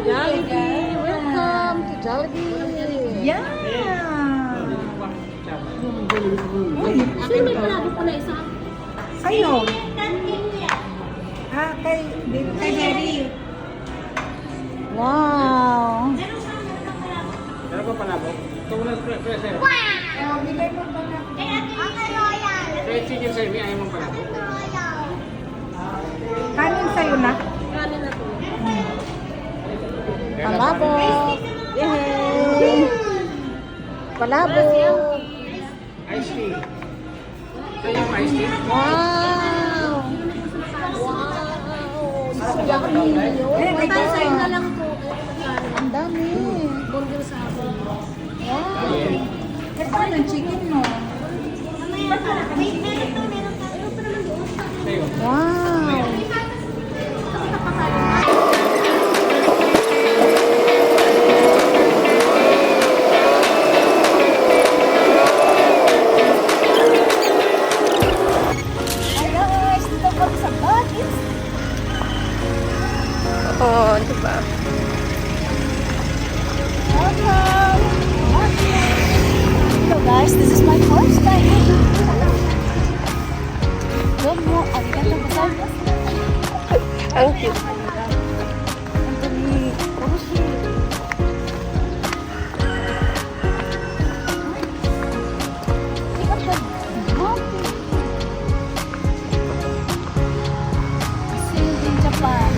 Jollibee, welcome to Jollibee. Yeah. Sino may palabok ko na isa? Kayo. Kay Daddy. Wow. Meron pa palabok? Ito muna presa. Bigay mo ba na? Kaya chicken sa'yo, may ayaw mong palabok. Kanin sa'yo na? Kanin na to. Palabok. Yay. Palabok. Ice tea. Sa'yo yung ice tea? Wow. Wow. Yummy. Tayo sa'yo na lang po. Ang dami. Burger sa akin. Wow. Eh, paano ang chicken mo? Sa'yo. Wow. Oh, diba? Hello guys, this is my first time. Domo, arigatou gozaimasu. Thank you. See you in Japan.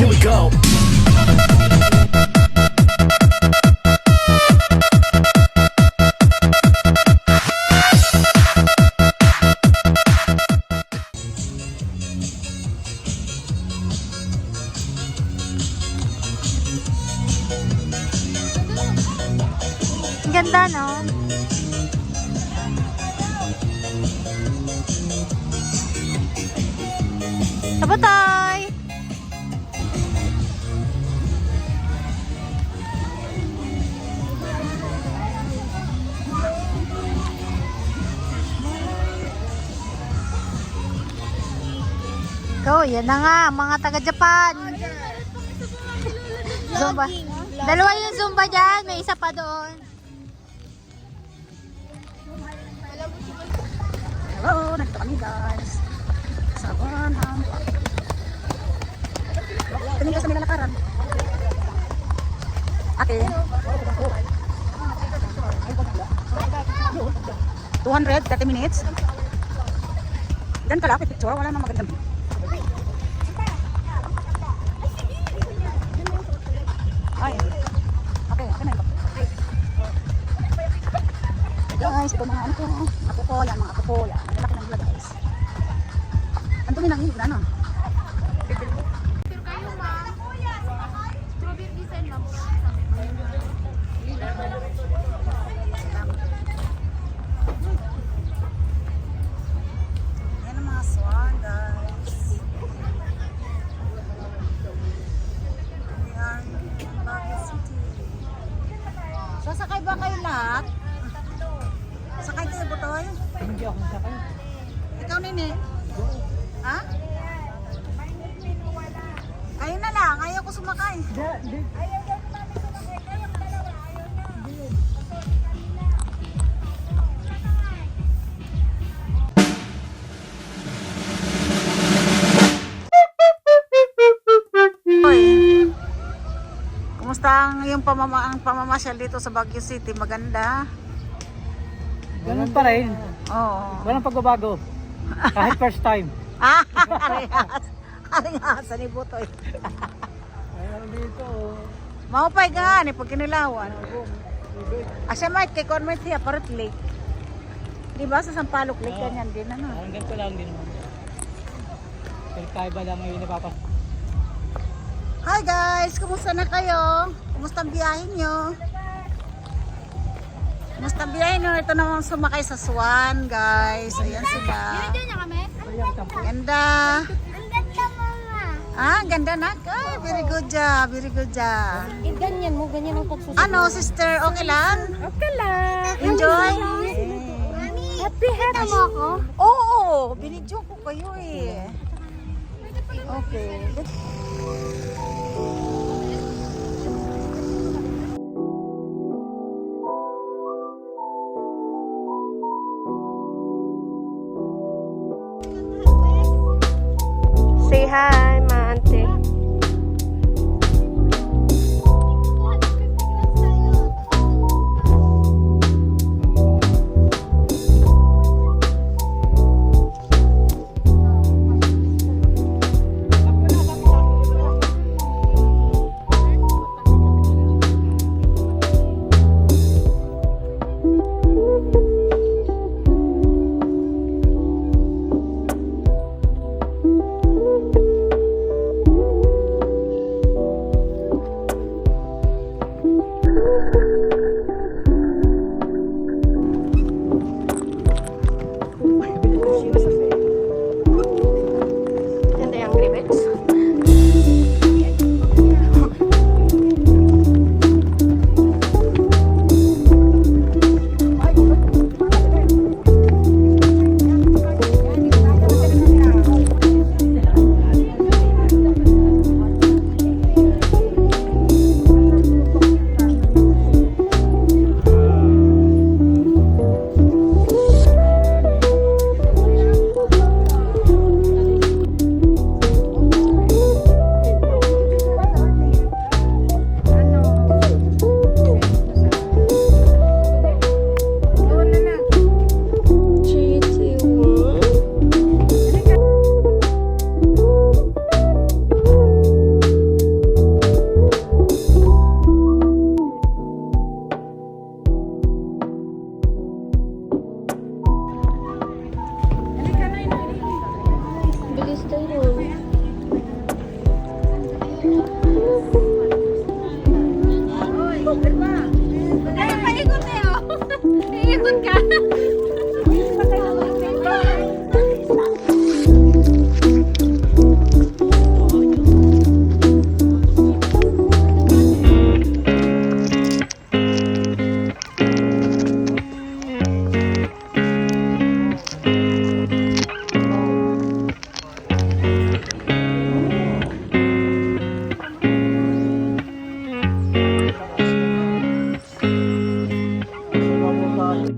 Here we go. Ang ganda, no? Sabotay! Go, yan na nga, mga taga-Japan. Zumba. Dalawa yung Zumba dyan, may isa pa doon. Hello, nandito kami guys. Sa Bonham. Tingin ka sa mga lakaran. Okay. 230 minutes. Diyan ka lang, picture. Wala nang magandang. Ay. Okay, okay na ito. Guys, ito mga ano ko. Ako ko, yan mga ako ko. Yan. Ang laki ng vlog guys. Ang dumi ng hihig na, no? Yan ang mga swan guys. We are ba kayo lahat? Sakay kayo, Butoy? Hindi ako sakay. Ikaw, Nini? Ha? Kayo na lang, ayaw ko sumakay. Hoy. Kumusta ang iyong pamamasyal dito sa Baguio City? Maganda? Ganun pa rin. Oo. Walang pagbabago. Kahit first time. Ah, arehas. Arehas, ni Butoy. Ayun dito. Maupay ka nga ni pag kinilawan. Asya Mike, kay Conway siya, parot lake. Di ba sa Sampaloc Lake, ganyan din ano? Hanggang ko lang din naman. Pero kaiba lang ngayon napapas. Hi guys, kumusta na kayo? Kumusta ang biyahe nyo? Kumusta ang biyahe nyo? Ito naman sumakay sa Swan guys. Ayan sila. Ganda. Ah, ganda na. Ay, very good job. Very good job. Ganyan mo, ganyan ang pagsusunod. Ano, sister? Okay lang? Okay lang. Enjoy? Happy mo ako? Oo, binidyo ko kayo eh. Okay. Say hi, my auntie. Ganda yung rivets. Bilis tayo. Ay, paikot eh, oh. Iikot ka. Bago tayo.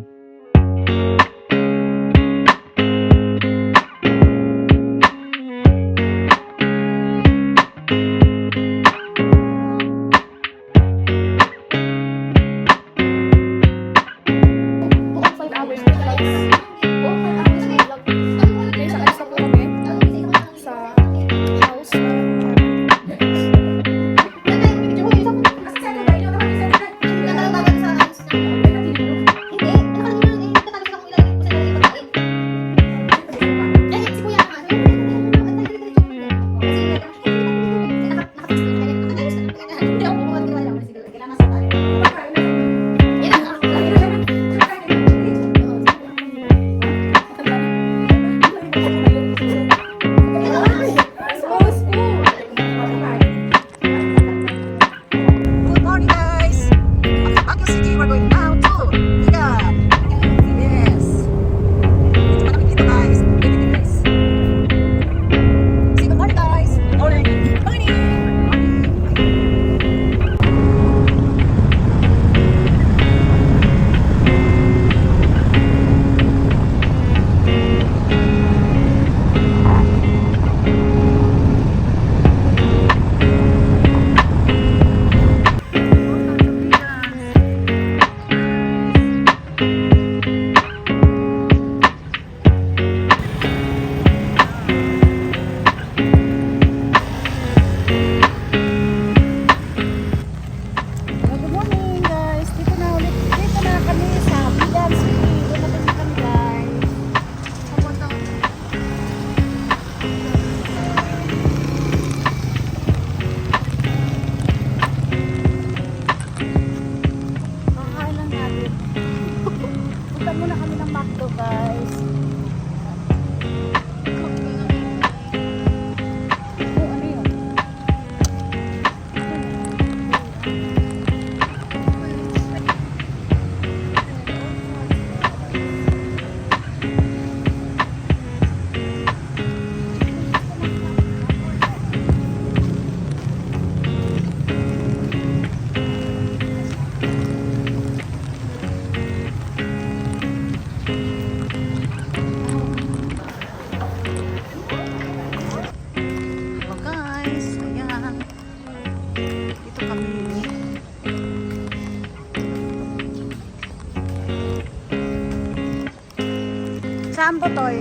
Saan po to eh?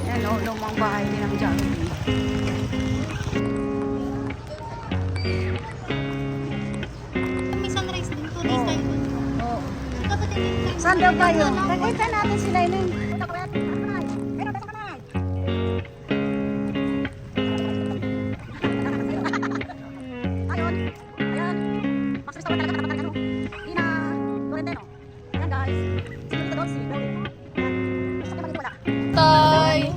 Yan o, lumang bahay din ng Jollibee. May sunrise din. 2 days tayo dun. Oo. Dapat din. Saan daw tayo? Nakita natin sila yun. Punta ko yan. Pero tayo ka na. Ayun. Ayan. Paksris tawa talaga kapag ano. Di na Torrentino. Ayan guys. Sigurito doon si Dawi. Gusto ko maging wala. Tay!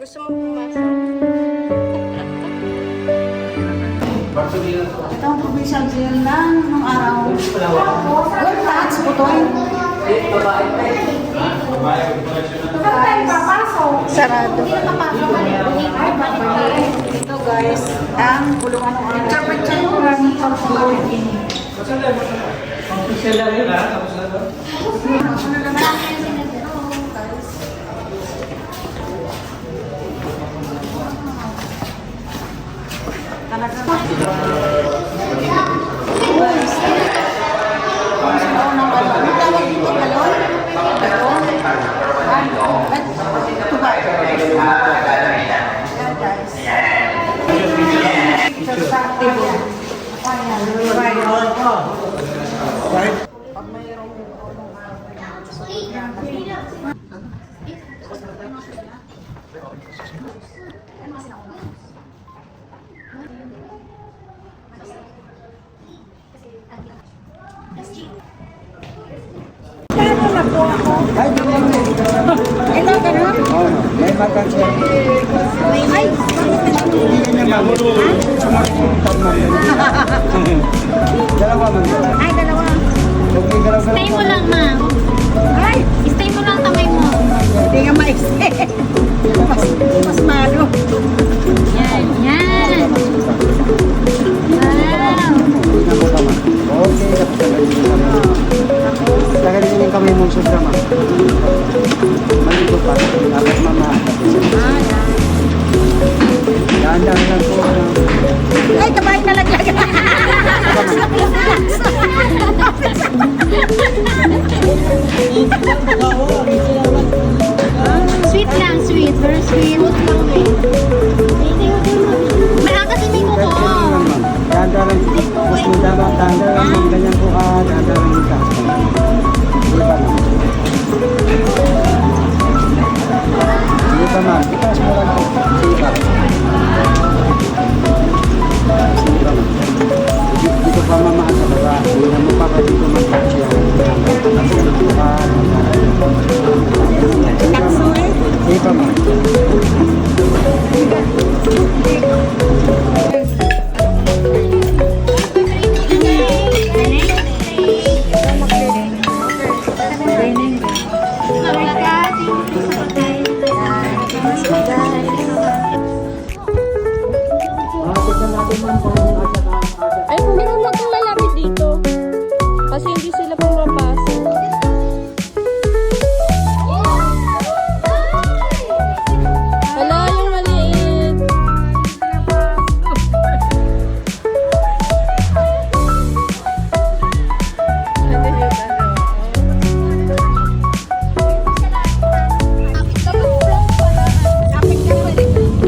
Gusto mo pumasok? Ito ang provincial jail lang nung araw. Good touch, putoy. Sarado. Ito guys, ang bulungan ng araw. Talaga. Guys, ano tawag dito? Galon? Galon? Ito ba? Ayan guys. Susceptible. Right? Pag mayroong paano na po ako? Ito, gano'n? May vacancy. Ay! Dalawa man. Ay, dalawa. Okay, galaw-galaw. Stay mo lang, ma. Ay! Stay mo lang kamay mo. Hindi nga maiksi. Mas malo. Yan, yan. Wow. Tingnan mo naman. Okay, tapos lagay din yung kamay mong sobra man. Malito pa. Dapat mama. Dahan-dahan lang po. Ay, kabahay na laglag. Sweet lang, sweet. Very sweet. Mahal kasi may kuko. Dahan-dahan. Mas mo dahan-dahan. Ganyan po ka. Dahan-dahan yung ka. Hindi pa ma'am. Itaas mo lang po. Sige pa. Dito pa mamahan sa baba. Hindi na mo pa ka dito mag-touch yan. Dito pa. Sige pa ma'am. Tignan natin ma'am kung Ay, meron na kang lalapit dito. Kasi hindi sila pumapasok. Hala, yung maliit.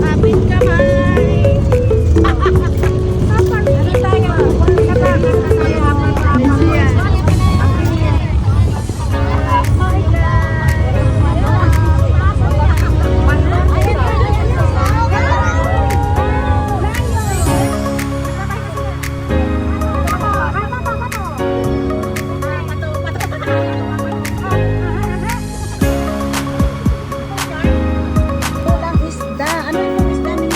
Kapit kamay. Ano tayo? Walang isda. Ano yung isda niya?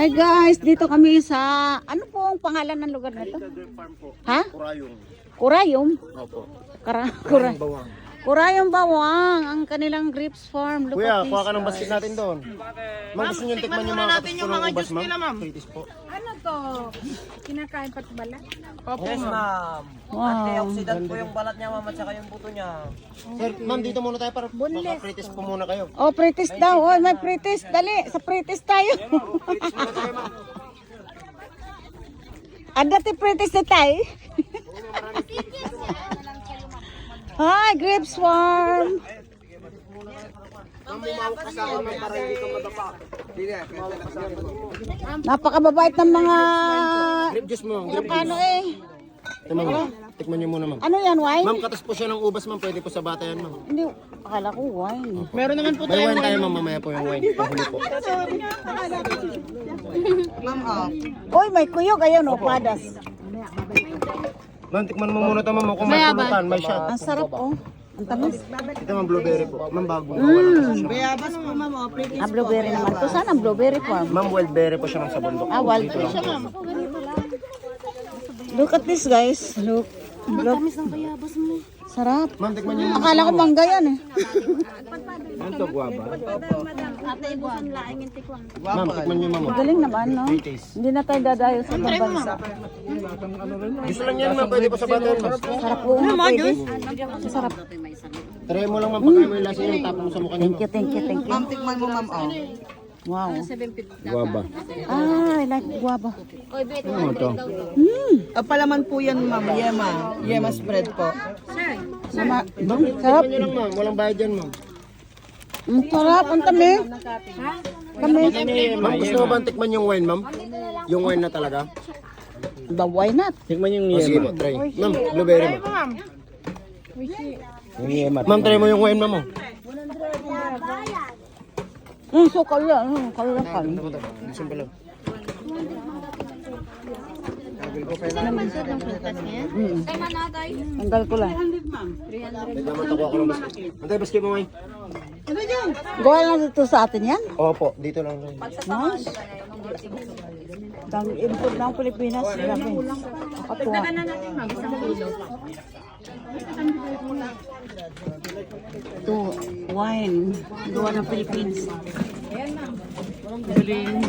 Hi guys, dito kami sa ano po ang pangalan ng lugar na to? Ha? Kurayong. Kurayom? Opo. Kurayom Bawang, ang kanilang grapes farm. Look Kuya, at kuha this, ka ng basket guys. natin doon. Ma'am, gusto nyo tikman yung mga katas po ng ubas, ma'am? Kritis po. Ano to? Kinakain pa ito bala? Yes, ma'am. Wow. Antioxidant po yung balat niya, ma'am, at saka yung buto niya. Sir, ma'am, dito muna tayo para maka-kritis po muna kayo. Oh, pritis daw. Oh, may pritis. Dali, sa pritis tayo. Ada ti pritis na tayo. Hi, grapes farm. Napakababait ng mga Grape juice mo. Grape ano eh. Ito, ma'am. Tikman nyo muna, ma'am. Ano yan, wine? Ma'am, katas po siya ng ubas, ma'am. Pwede po sa bata yan, ma'am. Hindi, akala ko wine. Meron naman po tayo. May wine tayo, ma'am. Mamaya po yung wine. Pahuli po. Oy, may kuyog. Ayun, oh, padas. Ma'am, tikman mo muna ito, ma'am. Kung may pulutan, may shot. Ang sarap, oh. Ang tamis. Ito, ma'am, blueberry po. Ma'am, bago. Bayabas po, ma'am. Oh, pretty. Ah, blueberry naman. To saan ang blueberry farm? Ma'am, wild berry po siya, ma'am, sa bundok. Ah, wild fish. Look at this, guys. Look. Look. Sarap. Ma'am, tikman nyo. Akala ko mangga yan eh. Ano to, guwaba? Ma'am, tikman nyo, ma'am. Galing naman, no? Hindi na tayo dadayo sa ibang bansa. Gusto lang yan, ma'am. Pwede po sa bata yan, ma'am. Sarap po nga, pwede. Sarap. Try mo lang, ma'am. Pagkain mo yung lasa yung tapon mo sa mukha niyo. Thank you. Ma'am, tikman mo, ma'am. Oh. Wow. Guwaba. Ah, I like guava. Ano to? Palaman po yan, ma'am. Yema. Yema spread po. Sarap. Tikman nyo lang, ma'am. Walang bayad yan, ma'am. Ang sarap. Ang tamis. Tamis. Ma'am, gusto mo ba tikman yung wine, ma'am? Yung wine na talaga? Ba, why not? Tikman yung yema. Sige po, try. Ma'am, blueberry, ma'am. Yung yema. Ma'am, try mo yung wine, ma'am. Oh. Sukal yan. Kalakan. Gusto pa lang. Tanggal ko lang. Nagdamat ako ng basket. Antay, basket mo, wine. Gawa lang dito sa atin yan. Opo, dito lang. Nice. Ang import ng Pilipinas. Grabe. Kapwa. Ito, wine. Gawa ng Philippines. Galing.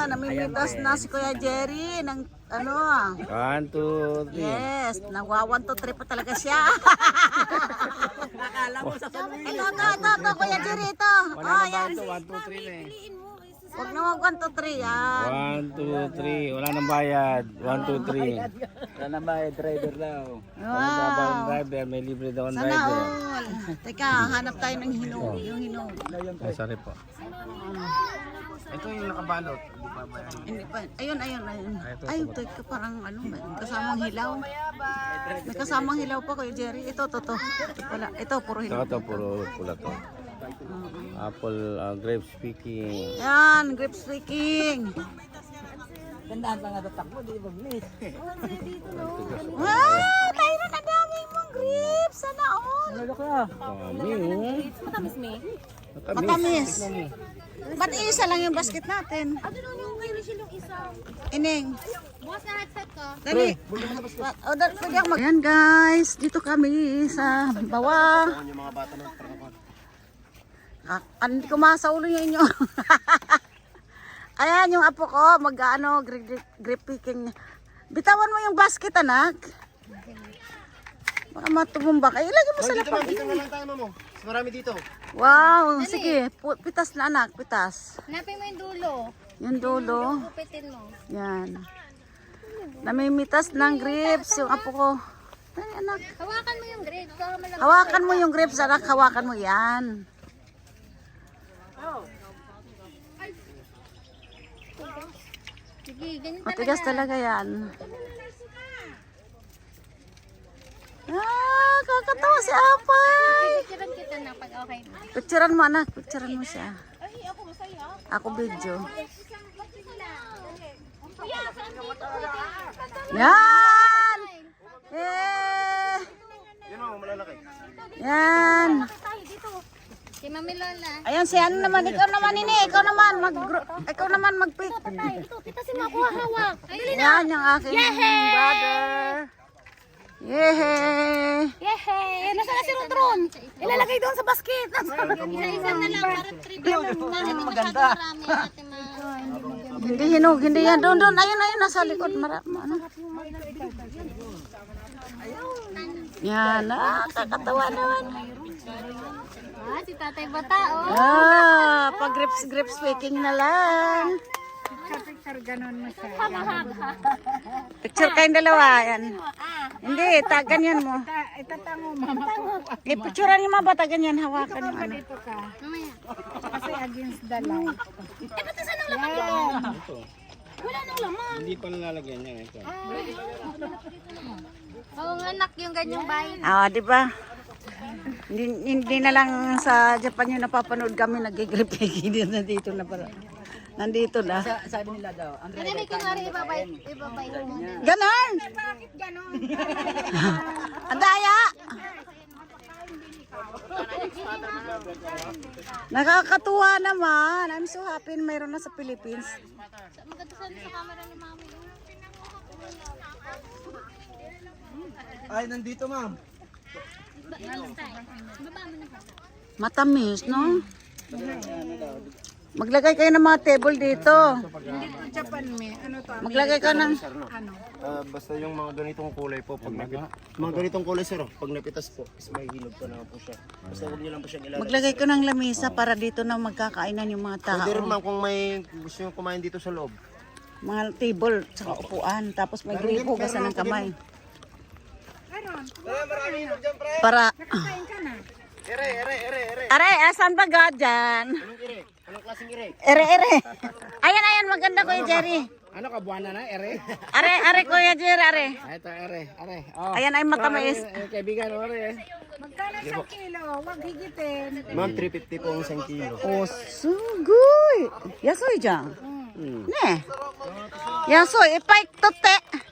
Namimitas na si Kuya Jerry ng ano. 1, 2, 3. Yes, nagwa 1, 2, 3 pa talaga siya. Ito, Kuya Jerry, ito. Oh, yan. 1, 2, 3 na eh. Huwag na mag 1, 2, 3, yan. 1, 2, 3. Wala nang bayad. 1, 2, 3. Wala nang bayad. Driver daw. Wow. Driver. May libre daw ang Sana driver. all. Teka, hanap tayo ng hinog. Yung hinog. Ay, sorry po. Ito yung nakabalot. Hindi pa ba yan? Hindi pa. Ayun. Ay, teka, parang ano, may kasamang hilaw. May kasamang hilaw pa, Kuya Jerry. Ito. Ito pala. Ito, puro hilaw. Ito, puro pula to. Apple, grapes picking. Yan, grape speaking. Gandaan pa nga datak mo, di ba, miss? Wow, tayo na daming mong grapes. Sana all. Matamis. Ba't isa lang yung basket natin? Ining. Bukas na headset ko. Dali. Pwede ako Ayan guys, dito kami sa bawang. Yung mga bata na Hindi ko masaulo yung inyo. Ayan yung apo ko, mag-ano, grip picking. Bitawan mo yung basket, anak. Baka matubumbak. Ay, ilagay mo sa dito, ma'am. lapag. Dito na lang tayo, ma'am. Marami dito. Wow, sige. Pitas na, anak. Pitas. Hanapin mo yung dulo. Yung dulo. Gupitin mo. Yan. Namimitas ng grapes yung apo ko. Ay, anak. Hawakan mo yung grade. Baka malaki. Hawakan mo yung grapes, anak. Hawakan mo yan. Sige, ganyan Matigas talaga. talaga yan. Ah, kakatawa si Apay. Picturean kita na pag okay mo. Picturean mo, anak. Picturean mo siya. Ako video. Yan! Eh! Yan, ma'am. Malalaki. Yan! Si Mami Lola. Ayan, si ano naman, ikaw naman ini, ikaw naman mag-pick. Ito, tita si Makuha hawak. Yan yung aking brother. Yehey! Yehey! Nasaan na si Rotron? Ilalagay doon sa basket. Isa-isa na lang para trip. Hindi masyado marami. Ate Ma. Hindi hinog, hindi yan. Doon, ayun, nasa likod. Ano? Yan, kakatawa naman. Si Tatay Bata, oh. Pag grips speaking na lang. Picture kayong dalawa, yan. Hindi, ganyan mo. Itatango, mama ko. Picturean yung mga bata, ganyan, hawakan yung ano. Dito ka. Mamaya. Kasi against the light. Ba't saan ang laman doon? Wala nang laman. Hindi pa nalalagyan niya. Ito. Oo nga, anak, yung ganyang bahay. Di ba? Hindi na lang sa Japan yung napapanood kami nag-grip-piggy nandito na pala. Nandito na. Sabi nila daw, ang Narinig ko nga rin ibabay mo. Ganon! bakit ganon? Ang daya! Nakakatuwa naman. I'm so happy na mayroon na sa Philippines. Maganda sa camera ni Mami. Ay, nandito ma'am. Baba mo na. Matamis, no? Maglagay kayo ng mga table dito. Japan me, ano to? Maglagay ka ng... Basta yung mga ganitong kulay po, pag mga ganitong kulay sir, pag napitas po, is may hinog pa na po siya. Basta huwag niyo lang po siyang ilalagay. Maglagay ko ng lamesa para dito na magkakainan yung mga tao. Pwede rin ma'am kung may gusto nyo kumain dito sa loob. Mga table, saka upuan. Tapos may gripo, gasan ng kamay. Marami hinog dyan, pre. Para... Ere. Aray, asan ba God dyan? Anong ere? Anong klaseng ere? Ere. Ayan, maganda Kuya Jerry. Ano ka, buwana na, ere? Are, Kuya Jerry, are. Ito, ere. Oh. Ayan ay matamis. Kaibigan, ere. Magkano sa kilo? Huwag higitin. Ma'am, 350 po ang isang kilo. Oh, sugoy. Yasoy dyan. Ne. Yasoy, ipay tote.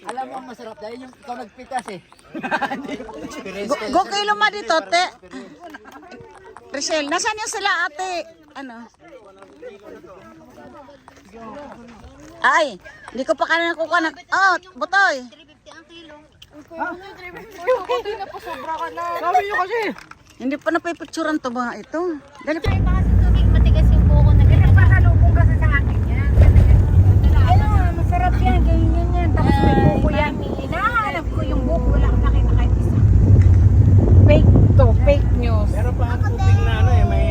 Alam mo, ang masarap dahil yung ikaw nagpitas eh. Go kayo luma dito, te. Rachel, nasaan yung sila ate? Ano? Ay, hindi ko pa kanina kukuha ng... Oh, Butoy. 350 ang kilo. Sabi nyo kasi. Hindi pa napipicturan to mga ito. Dali pa. Ay, baka sa tubig matigas yung buko na ganyan. Pasalubong kasi sa akin yan. Ayun, masarap yan. Ganyan yan. Tapos may buko yan. Hinahanap ko yung buko. Wala akong nakita kahit isa. Fake to. Fake news. Pero pa ang tubig na ano eh, may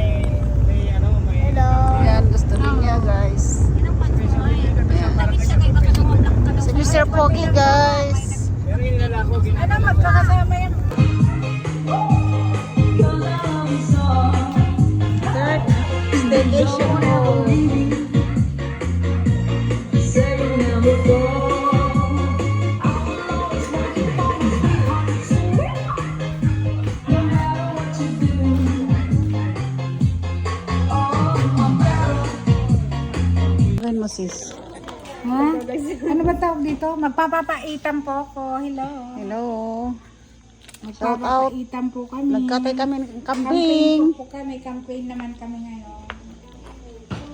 Yan, gusto niya guys. Si Mr. Pogi guys. pero yung lalako, Ano, magkakasama yan. Third staycation po. Gawin mo sis. Ha? Ano ba tawag dito? Magpapapaitan po ako. Hello. Hello. Shout out. Magpapapaitan po kami. Nagkatay kami ng Campaign kambing. po kami. Campaign naman kami ngayon.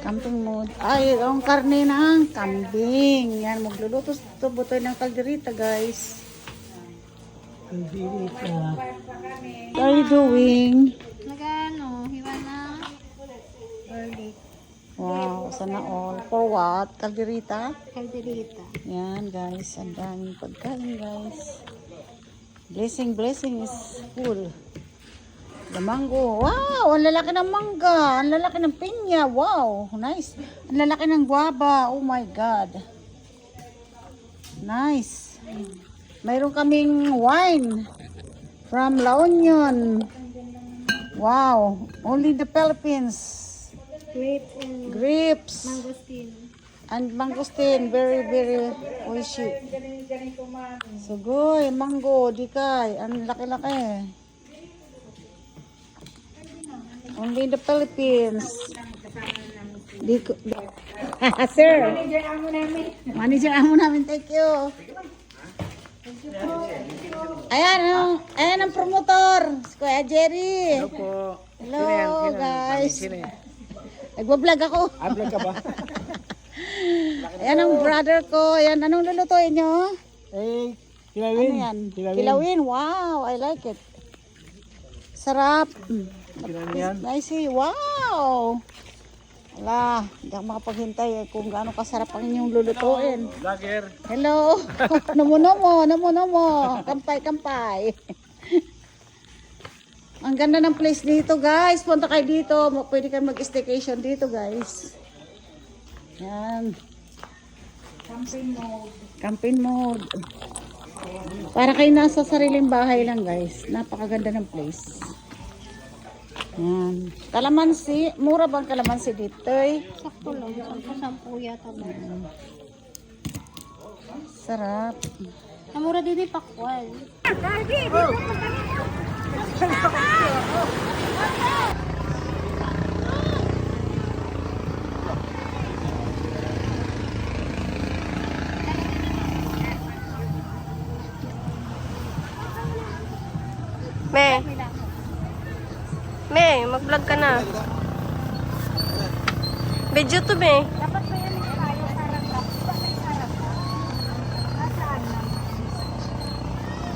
Camping mode. Ay, ang karne ng kambing. Yan, magluluto ito butoy ng kalderita, guys. What are you doing? Nagano, hiwa na. Wow, sana all. For what? Kalderita? Kalderita. Yan, guys. Ang daming pagkain, guys. Blessing is full. The mango. Wow, ang lalaki ng mangga. Ang lalaki ng pinya. Wow, nice. Ang lalaki ng guava. Oh my God. Nice. Mayroon kaming wine from La Union. Wow, only the Philippines. Grapes and Grapes mangosteen. and mangosteen. Very, very oishi. Sugoy, mango, dikay. Ang laki-laki. Only in the Philippines. Sir. Manager amo namin. Thank you. Ayan ang promotor. Si Kuya Jerry. po. Hello guys. Nagbablog ako. Vlog ka ba? Ayan ang brother ko. Ayan, anong lulutuin nyo? Eh, Ano yan? Kilawin. Wow, I like it. Sarap. Nice. Wow. Wala, hindi ako makapaghintay kung gaano kasarap ang inyong lulutuin. Vlogger. Hello. Namuno mo. Kampay. Ang ganda ng place dito, guys. Punta kayo dito. Pwede kayo mag-staycation dito, guys. Yan. Camping mode. Para kayo nasa sariling bahay lang, guys. Napakaganda ng place. Yan. Kalamansi. Mura bang kalamansi dito? Sakto lang. 10 yata ba? Sarap. Namura din yung pakwal. Me, mag-vlog ka na. Video to, me. Dapat ba yan tayo sa harap? Diba may harap? Nasaan na?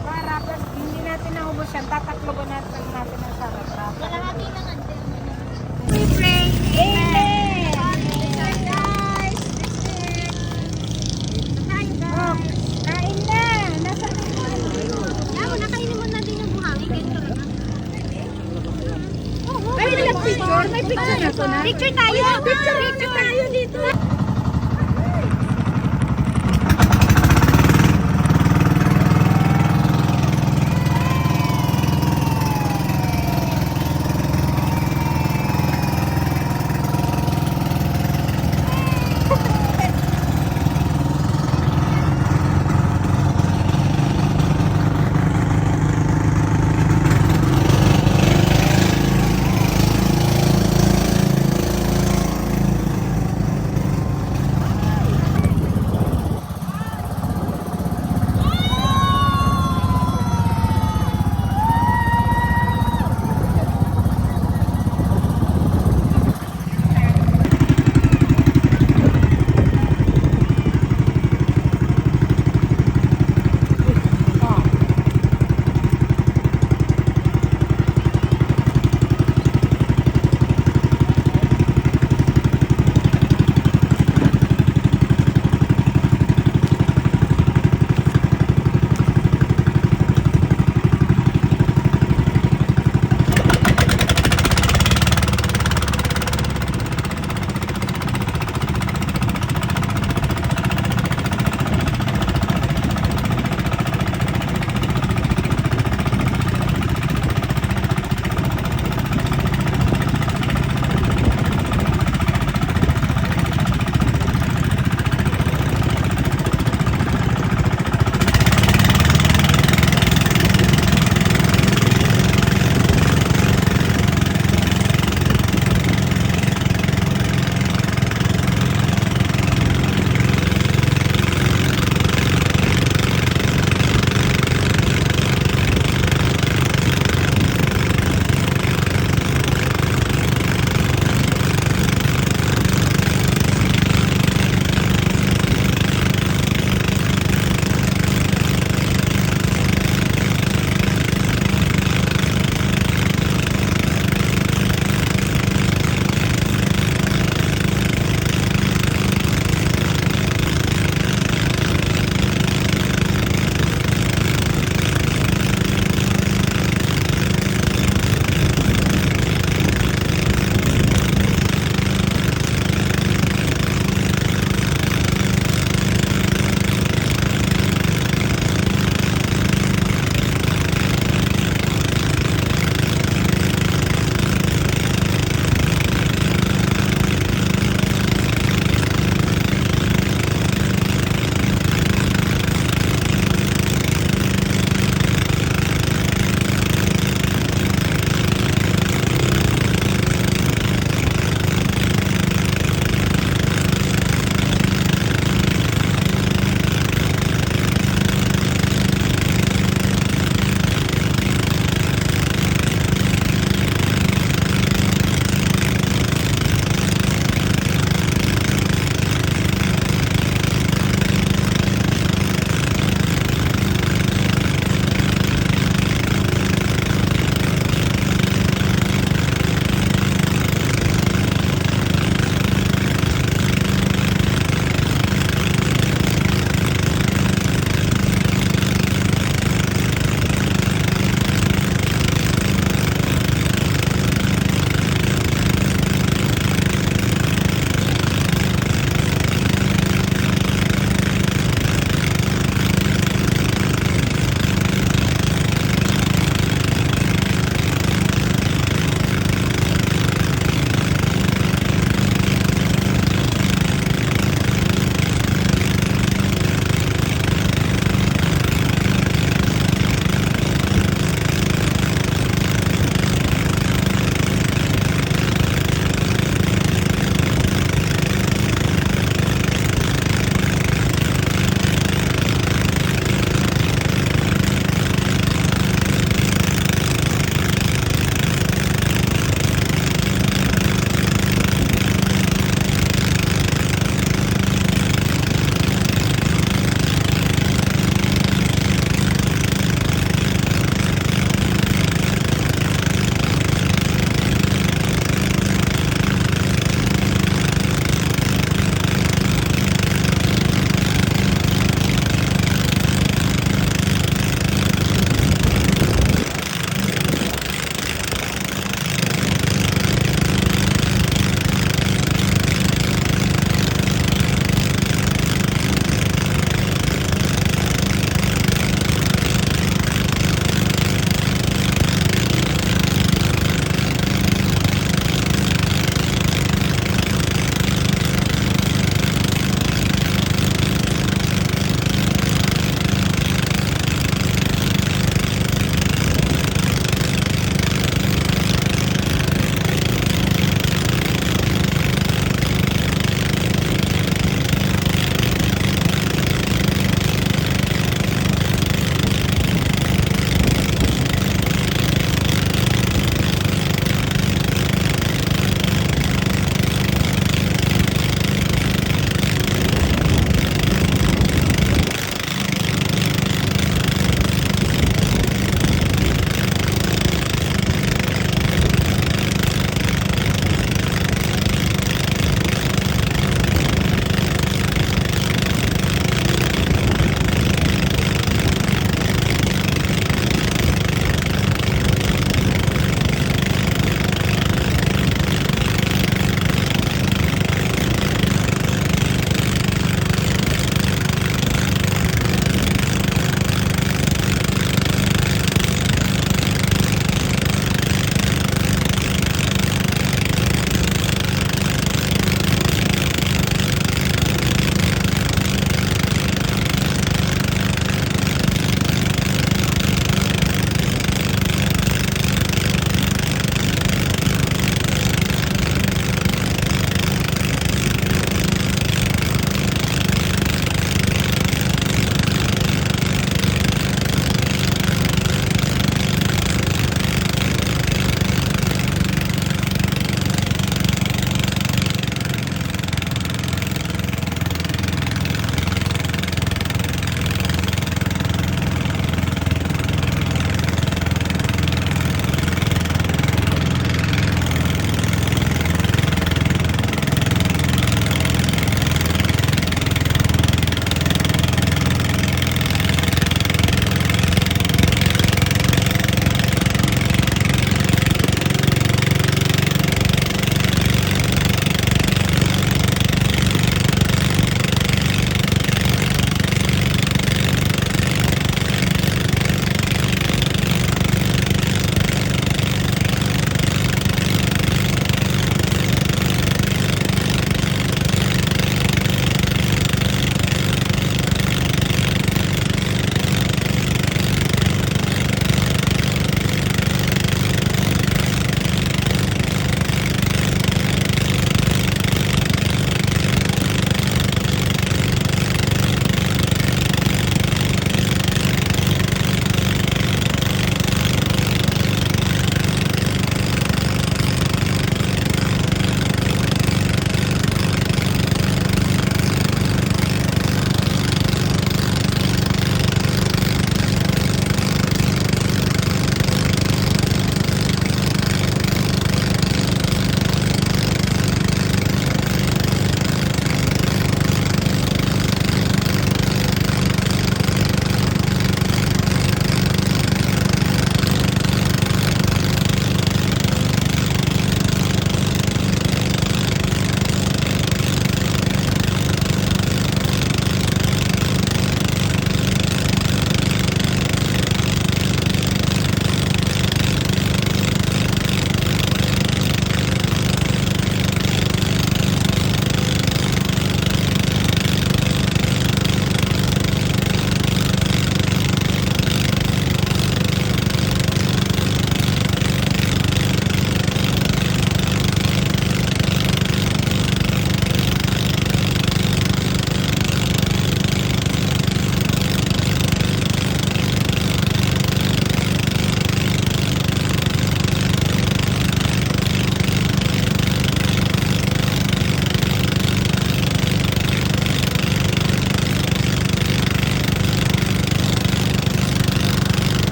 Para hindi natin naubos yan. Tatakloban natin ang sarap. Kalahati lang ante. We pray. Amen. Guys, kain na. Nasaan na yung Yaw, nakainin mo na din yung buhangin. Ganito lang. May picture? May picture na to na? Picture tayo! Picture tayo dito.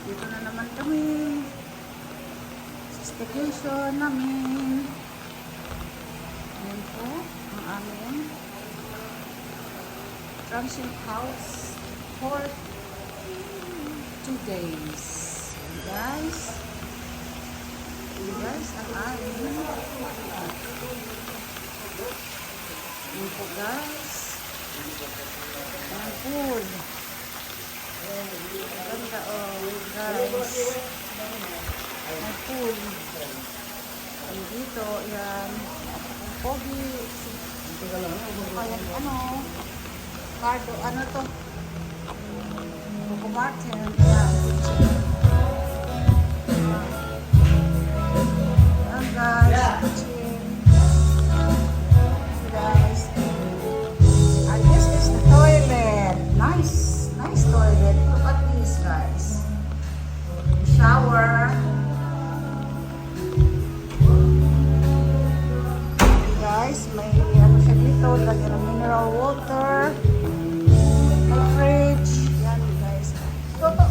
dito na naman kami. Sa staycation namin. Ayan po, ang aming transient house for 2 days. Ayan guys. Ayan guys, ang aming. Ayan po guys. Ayan food. Ganda guys. Ayan food. Ayan dito, ayan. Pogi. Ayan ano. Cardo, ano to? Coco Martin. Ayan. Ayan guys. Kitchen. Guys. And this is the toilet. Nice toilet. Look at this, guys. Shower. Guys, may ano siya dito. Lagyan ng mineral water. May fridge. Yan, guys. Toto,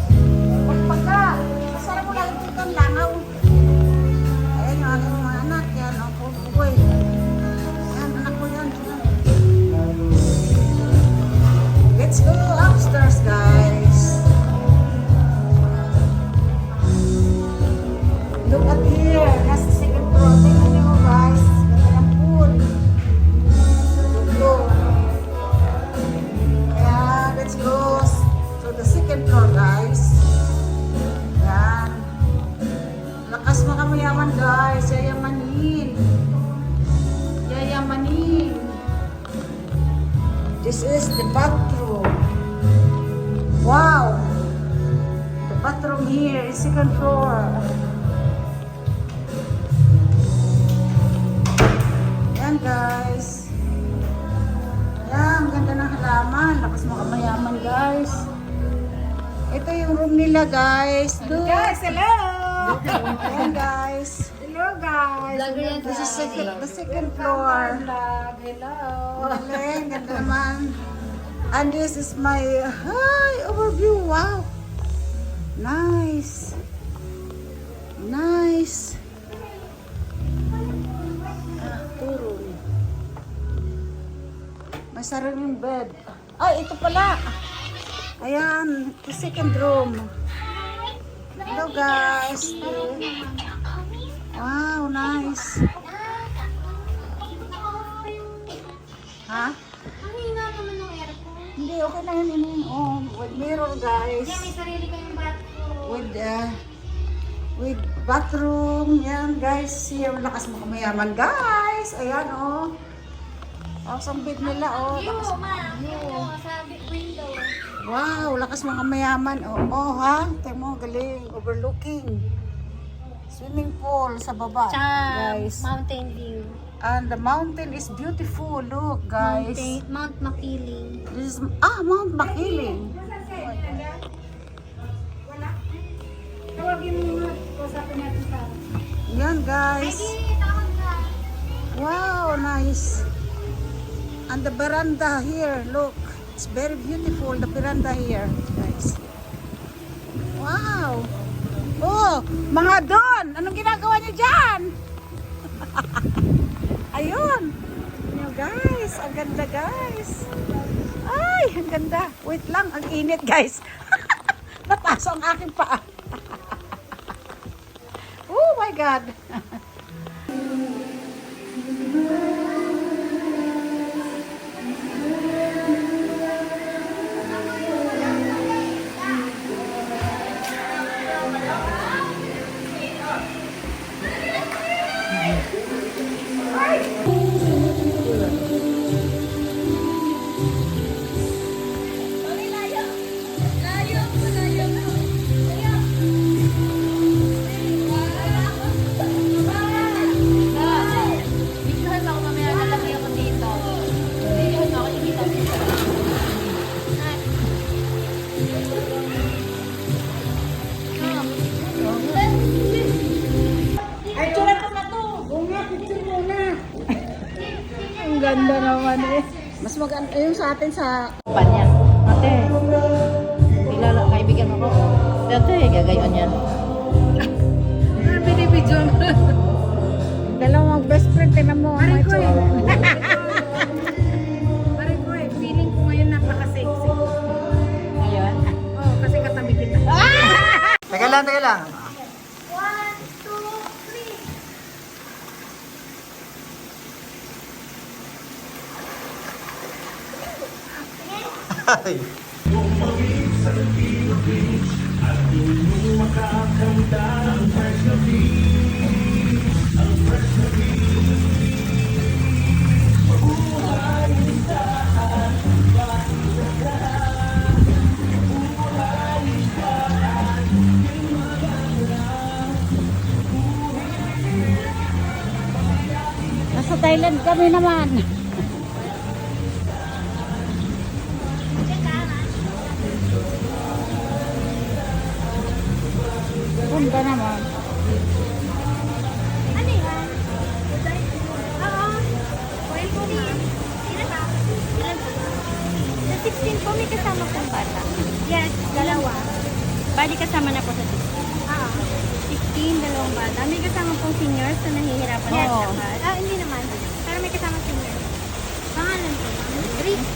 pagpagka. Masarap mo lang itong langaw. Ayan yung aking mga anak. Yan, ang pugoy. Yan, anak ko yan. Let's go upstairs, guys. Look at here. Nasa second floor. Tingnan niyo mo, guys. Ganda ng pool. Look. Ayan, let's go to the second floor, guys. Ayan. Lakas makamayaman, guys. Yayamanin. Yayamanin. This is the bathroom. Wow! The bathroom here is second floor. Ayan guys. Ayan, ganda ng halaman. Lakas makamayaman guys. Ito yung room nila guys. Look. Guys, hello! Ayan guys. Hello guys! This is the second floor. Hello! Galing, ganda naman. And this is my overview. Wow. Nice. Nice. Turun. May sariling bed. Ay, ito pala. Ayan, the second room. Hello guys. Wow, nice. Ha? Ang hina naman ng aircon. Hindi, okay lang yun. Oh, with mirror, guys. Yan, may sarili kayong bathroom. With bathroom. Yan, guys. Yung lakas mo mayaman, guys. Ayan, oh. Tapos ang bed nila, oh. View, Lakas, ma. View, sa window. wow, lakas mga mayaman. Oh, oh ha? Tingnan mo, galing. Overlooking. Swimming pool sa baba, guys. Mountain view. And the mountain is beautiful. Look, guys. Mount Makiling. This is, Mount Makiling. Tawagin mo nga. Usapin natin sa... Yan, guys. Tawag ka. Wow, nice. And the veranda here, look. It's very beautiful, the veranda here, guys. Wow. Oh, mga Don, anong ginagawa niyo dyan? Ayun. Ayun, guys. Ang ganda, guys. Ay, ang ganda. Wait lang, ang init, guys. Nataso ang aking paa. Oh my God. Ganda naman eh. Mas maganda yung sa atin sa kanya. Ate, kilala, kaibigan mo ko. Dati, gagayon yan. Binibidyo mo. Dalawang best friend, tinan mo. Pare ko eh. Pare ko eh, feeling ko ngayon napaka-sexy. Ngayon? Oo, kasi katabi kita. Teka lang, teka lang. Ay. Nasa Thailand kami naman. Ganda naman. Ano yan? Oo. Oil po ma'am. Ilan ba? Ilan po? Sa 16 po may kasama pong bata. Yes, dalawa. Bali kasama na po sa 16. Oo. 16, dalawang bata. May kasama pong seniors na nahihirapan Oo. sa bus. Hindi naman. Pero may kasama seniors. Pangalan po ma'am? Rich.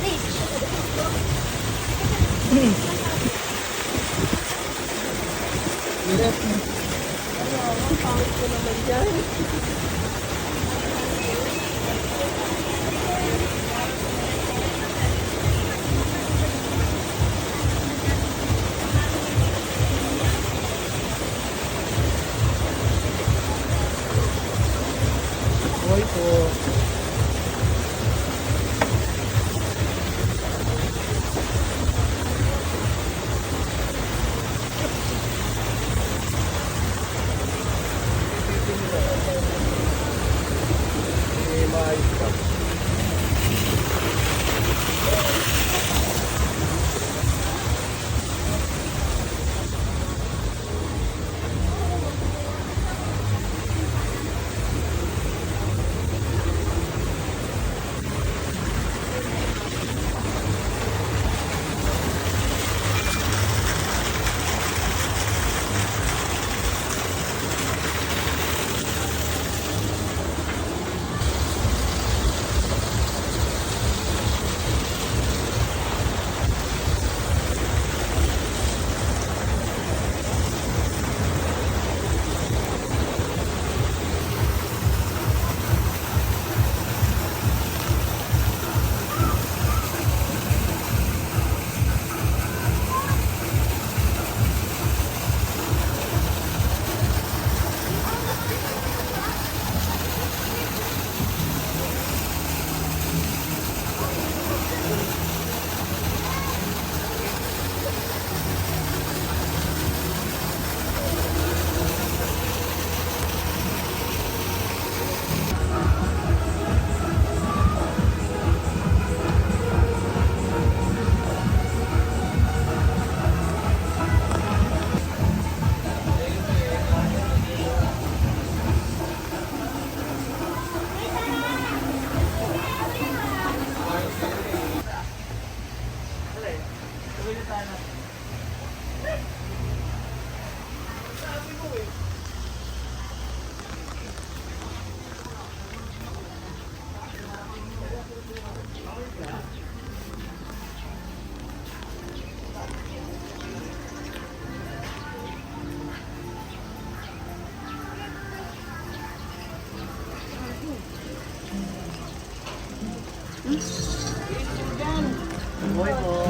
Hoy po.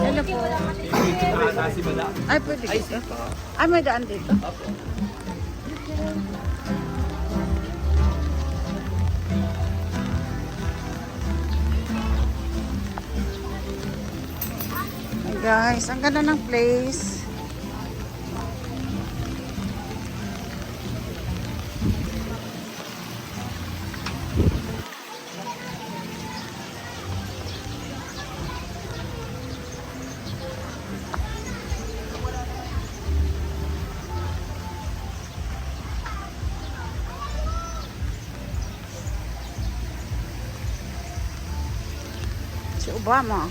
Hello po. Ay, pwede dito. Ay, may daan dito. Hey guys, ang ganda ng place. Si Obama.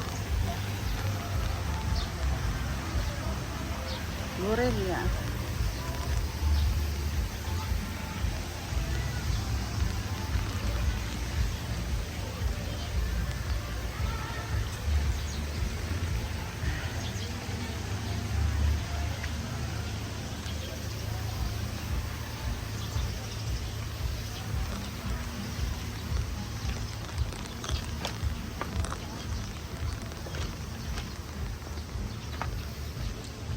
Gloria.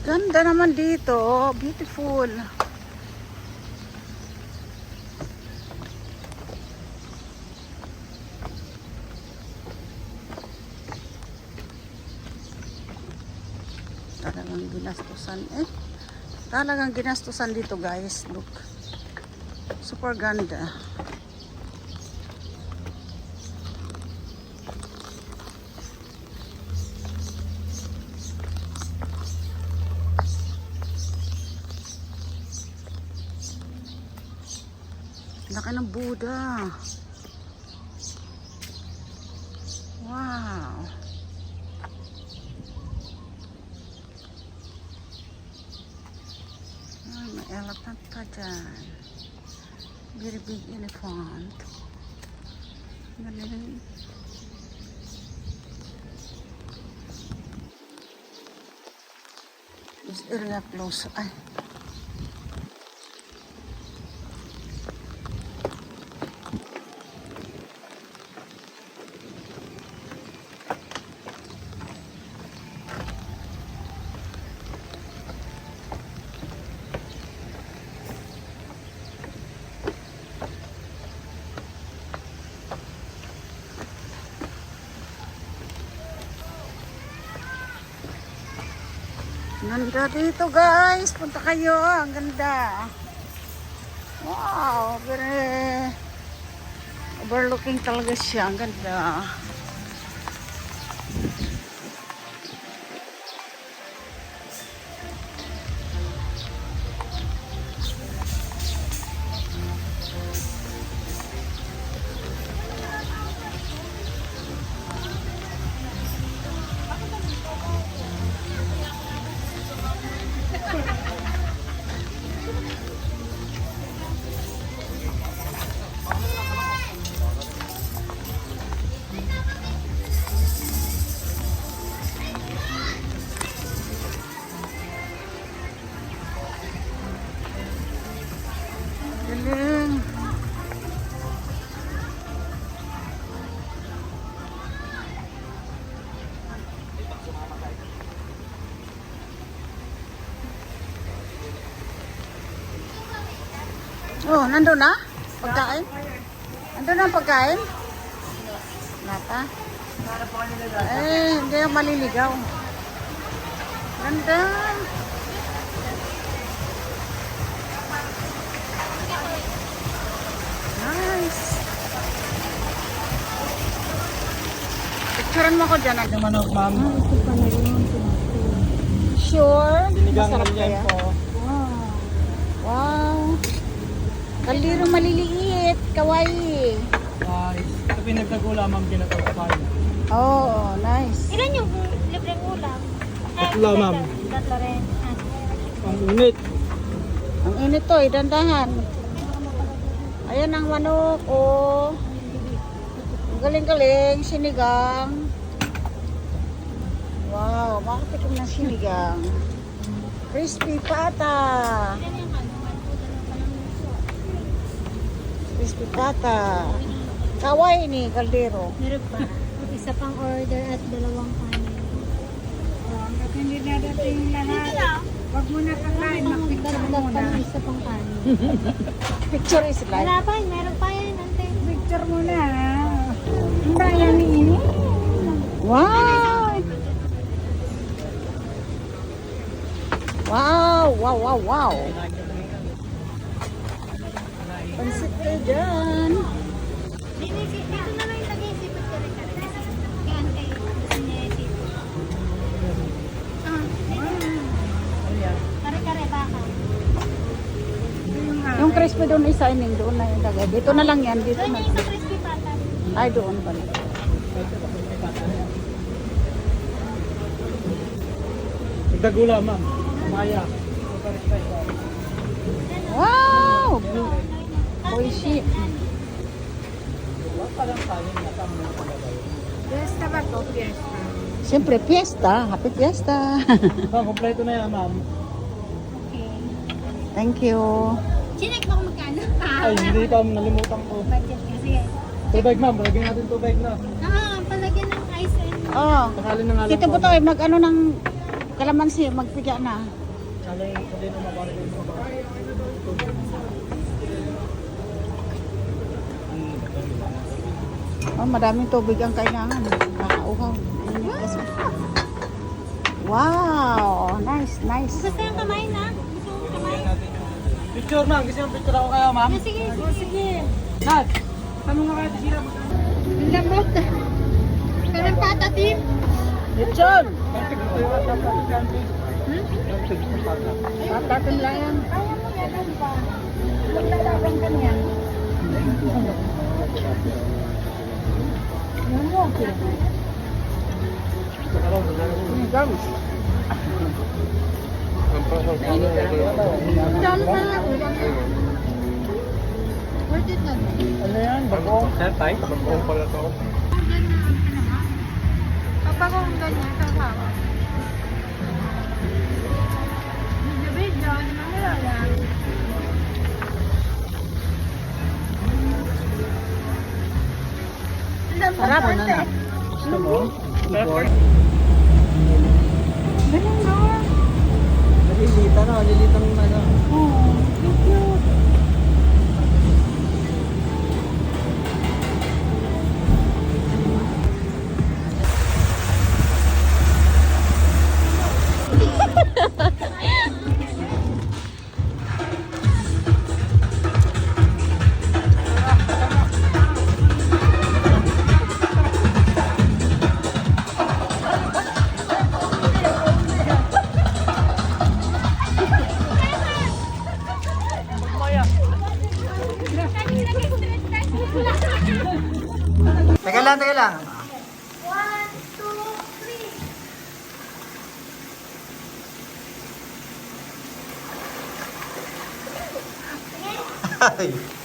Ganda naman dito. Oh, beautiful. Talagang ginastusan. Talagang ginastusan dito, guys. Look. Super ganda. Laki ng Buddha. Wow. Ay, may elephant pa dyan. Very big elephant. Galing. This area close. Ay. Ganda dito, guys. Punta kayo. Ang ganda. Wow. Very overlooking talaga siya. Ang ganda. Galing. Oh, nandun na? Pagkain? Nandun na ang pagkain? Nata? Hindi ako maliligaw. Ganda. Nice. Picturean mo ko dyan. Yung manok, ma'am. Sure? Sinigang Masarap yan kaya? po. Wow. Kaldero maliliit. Kawaii. Nice. Ito pinagtagula, ma'am, pinatagpapay. Oh, nice. Ilan yung libreng ulam? Tatlo, ma'am. Tatlo rin. Ang unit. Ang init to, dandahan. Ayan ang manok, oh. Ang galing-galing, sinigang. Wow, makatikim ng sinigang. Crispy pata. Crispy pata. Kaway ni kaldero. Meron pa. Isa pang order at dalawang kanin. At hindi na dating lahat. Huwag mo na kakain, mag-picture Dagdag muna. pa ng isa pang kanin. Picture is life. Wala pa, meron pa yan. Ante. Picture muna, ha? Ang daya ni ini. Wow! Wow! Wow, wow, wow! Pansit kayo dyan. Dito na lang yung lagay si Pagkari ka rin. Kay ante. Gusto niya yung tito. Kare-kare baka. Yung crispy doon isa ining doon na yung lagay. Dito na lang yan. Dito Doon na. yung isa crispy pata. Ay, doon pala. Pinagtagula, ma'am. Maya. Wow! Boishi. Fiesta ba to? Fiesta. Siyempre, fiesta. Happy fiesta. Ma'am, kompleto na yan, ma'am. Okay. Thank you. Chinek mo kung magkano. Ay, hindi pa, nalimutan ko. Budget kasi. Tubig, ma'am. Lagyan natin tubig na. Palagyan ng ice and Oh. Sakali na nga lang Dito po po. tayo mag-ano ng Kalamansi, magpiga na. Oh, madaming tubig ang kailangan. Nakauhaw. Wow! Nice, nice. Gusto yung kamay na? Gusto yung kamay? Picture, ma'am. Gusto yung picture ako kayo, ma'am? Sige, sige. Nad, tanong nga kayo sila. Lamot. Karang patatim. Lechon! Patatim lang yan. Kaya mo yan ba? Maglalaban ka niyan. Yan mo. Dami pa lang. Worth it na. Ano yan? Bagong? Tay? Bagong pala to. Kapag kung ganyan, kasawa. Video, di ba nalala? Sarap na na. Gusto mo? Pepper? Ganun ba? Nalilita na. Nalilita ng ano. Oo, cute. Teka lang, teka lang. 1, 2, 3.